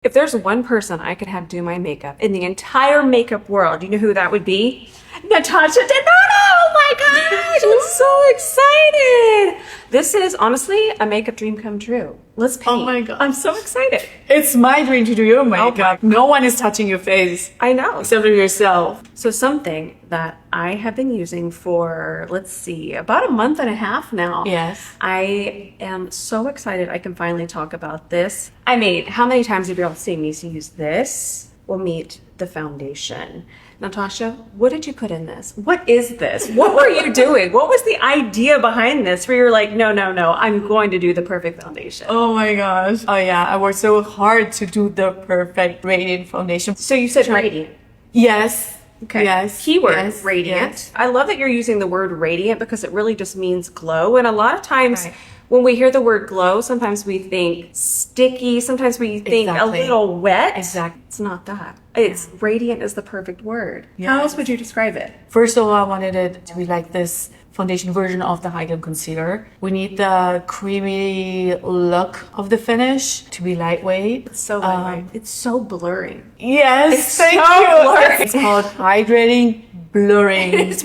If there's one person I could have do my makeup in the entire makeup world, you know who that would be? Natasha Denona! Oh my gosh, I'm so excited. This is honestly a makeup dream come true. Let's paint. Oh my God. I'm so excited. It's my dream to do your makeup. No one is touching your face. I know. Except for yourself. So something that I have been using for, let's see, about a month and a half now. Yes. I am so excited I can finally talk about this. I mean, how many times have you all seen me use this? Will meet the foundation. Natasha, what did you put in this? What is this? What were you doing? What was the idea behind this where you're like, no, I'm going to do the perfect foundation? Oh my gosh. Oh yeah, I worked so hard to do the perfect radiant foundation. So you said radiant. Yes. Okay. Yes. Keyword, yes, radiant. Yes. I love that you're using the word radiant because it really just means glow. And a lot of times when we hear the word glow, sometimes we think sticky. Sometimes we think a little wet. Exactly. It's not that. It's radiant is the perfect word. Yes. How else would you describe it? First of all, I wanted it to be like this foundation version of the HY-GLAM concealer. We need the creamy look of the finish to be lightweight. It's so lightweight. It's so blurring. Yes, it's so blurring. It's called hydrating blurring. It's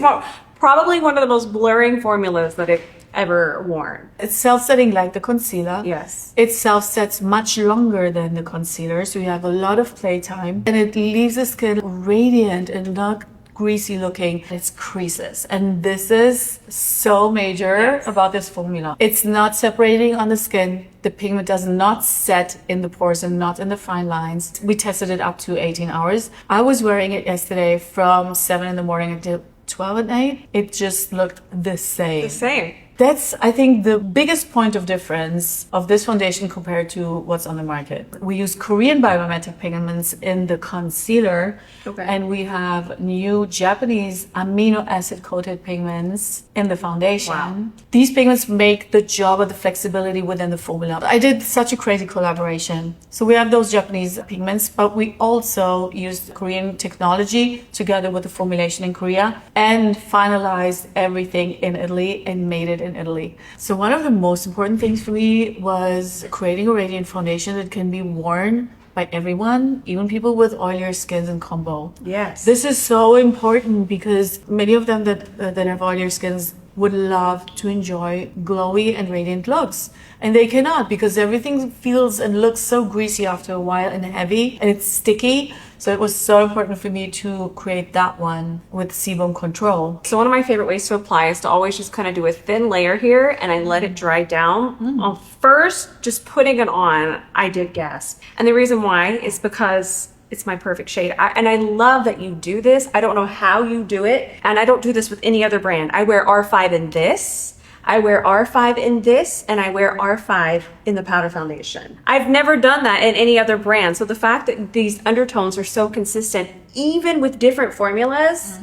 probably one of the most blurring formulas that I've ever worn. It's self-setting like the concealer. Yes. It self-sets much longer than the concealer, so you have a lot of playtime. And it leaves the skin radiant and not greasy looking. It's creaseless. And this is so major about this formula. It's not separating on the skin. The pigment does not set in the pores and not in the fine lines. We tested it up to 18 hours. I was wearing it yesterday from 7 in the morning until 12 at night. It just looked the same. The same. That's, I think, the biggest point of difference of this foundation compared to what's on the market. We use Korean biomimetic pigments in the concealer, and we have new Japanese amino acid coated pigments in the foundation. Wow. These pigments make the job of the flexibility within the formula. I did such a crazy collaboration. So we have those Japanese pigments, but we also used Korean technology together with the formulation in Korea and finalized everything in Italy and made it in Italy. So one of the most important things for me was creating a radiant foundation that can be worn by everyone, even people with oilier skins and combo. Yes. This is so important because many of them that have oilier skins would love to enjoy glowy and radiant looks. And they cannot because everything feels and looks so greasy after a while and heavy and it's sticky. So it was so important for me to create that one with sebum control. So one of my favorite ways to apply is to always just kind of do a thin layer here and I let it dry down. First, just putting it on, I did gasp. And the reason why is because it's my perfect shade. And I love that you do this. I don't know how you do it. And I don't do this with any other brand. I wear R5 in this. I wear R5 in this, and I wear R5 in the powder foundation. I've never done that in any other brand. So the fact that these undertones are so consistent, even with different formulas,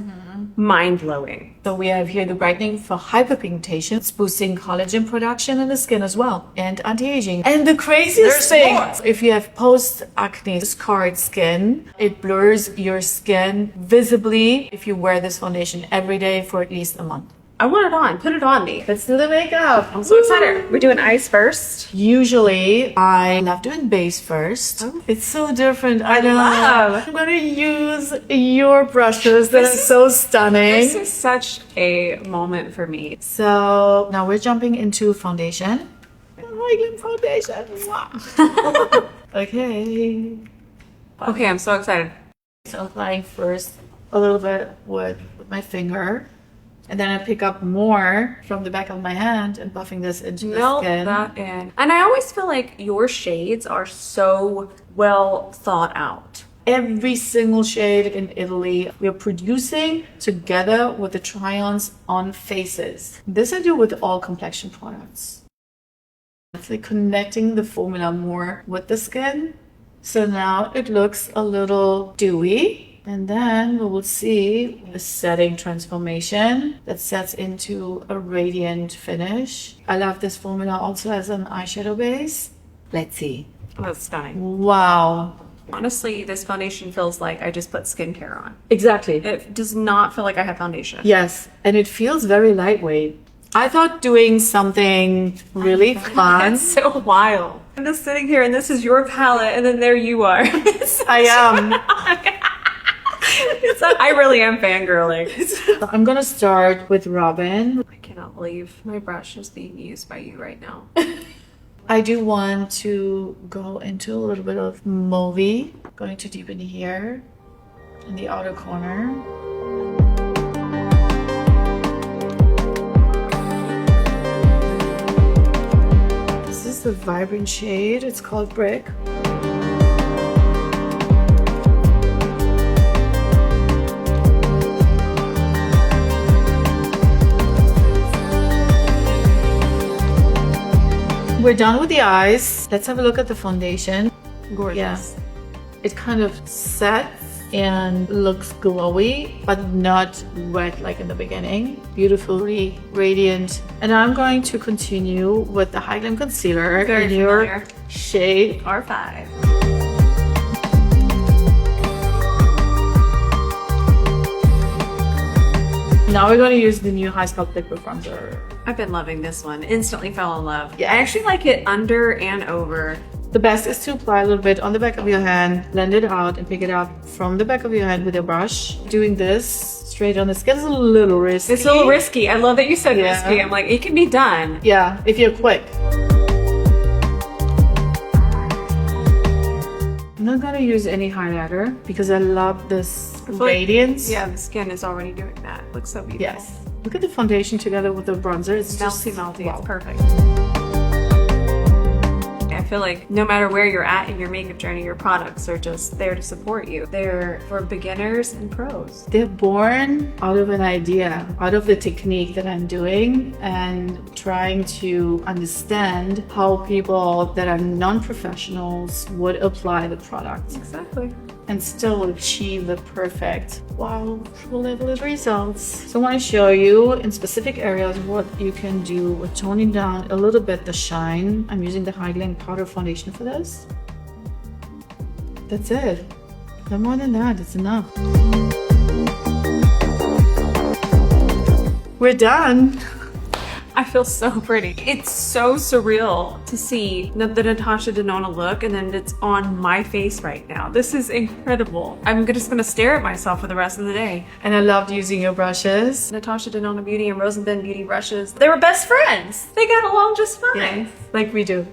mind-blowing. So we have here the brightening for hyperpigmentation. It's boosting collagen production in the skin as well, and anti-aging. And the craziest thing, if you have post-acne scarred skin, it blurs your skin visibly if you wear this foundation every day for at least a month. I want it on. Put it on me. Let's do the makeup. I'm so excited. We're doing eyes first. Usually, I love doing base first. It's so different. I love. I'm going to use your brushes that are so stunning. This is such a moment for me. So now we're jumping into foundation. HY-GLAM foundation. Wow. Okay. Okay, I'm so excited. So applying first a little bit with my finger. And then I pick up more from the back of my hand and buffing this into the skin. That in. And I always feel like your shades are so well thought out. Every single shade in Italy we're producing together with the try-ons on faces. This I do with all complexion products. It's like connecting the formula more with the skin. So now it looks a little dewy. And then we will see the setting transformation that sets into a radiant finish. I love this formula also as an eyeshadow base. Let's see. That's stunning. Wow. Honestly, this foundation feels like I just put skincare on. Exactly. It does not feel like I have foundation. Yes, and it feels very lightweight. I thought doing something really fun. That's so wild. I'm just sitting here and this is your palette and then there you are. I am. I really am fangirling. I'm gonna start with Robin. I cannot believe my brush is being used by you right now. I do want to go into a little bit of mauvey. Going to deepen here in the outer corner. This is the vibrant shade. It's called Brick. We're done with the eyes. Let's have a look at the foundation. Gorgeous. Yeah. It kind of sets and looks glowy, but not wet like in the beginning. Beautifully radiant. And I'm going to continue with the HY-GLAM concealer Very in familiar. your shade R5. Now we're going to use the new High Sculpt Liquid Bronzer. I've been loving this one. Instantly fell in love. Yeah. I actually like it under and over. The best is to apply a little bit on the back of your hand, blend it out, and pick it up from the back of your hand with your brush. Doing this straight on the skin is a little risky. It's a little risky. I love that you said Yeah. risky. I'm like, it can be done. Yeah, if you're quick. I'm not gonna use any highlighter because I love this I feel radiance. Yeah, the skin is already doing that. Looks so beautiful. Yes. Look at the foundation together with the bronzer. It's just Melty. wow. It's perfect. I feel like no matter where you're at in your makeup journey, your products are just there to support you. They're for beginners and pros. They're born out of an idea, out of the technique that I'm doing and trying to understand how people that are non-professionals would apply the product Exactly. and still achieve the perfect, wow, pro level of results. So I want to show you in specific areas what you can do with toning down a little bit the shine. I'm using the HY-GLAM powder foundation for this. That's it. No more than that, it's enough. We're done. I feel so pretty. It's so surreal to see the Natasha Denona look and then it's on my face right now. This is incredible. I'm just gonna stare at myself for the rest of the day. And I loved using your brushes. Natasha Denona Beauty and Rosenben Beauty brushes. They were best friends. They got along just fine. Like we do.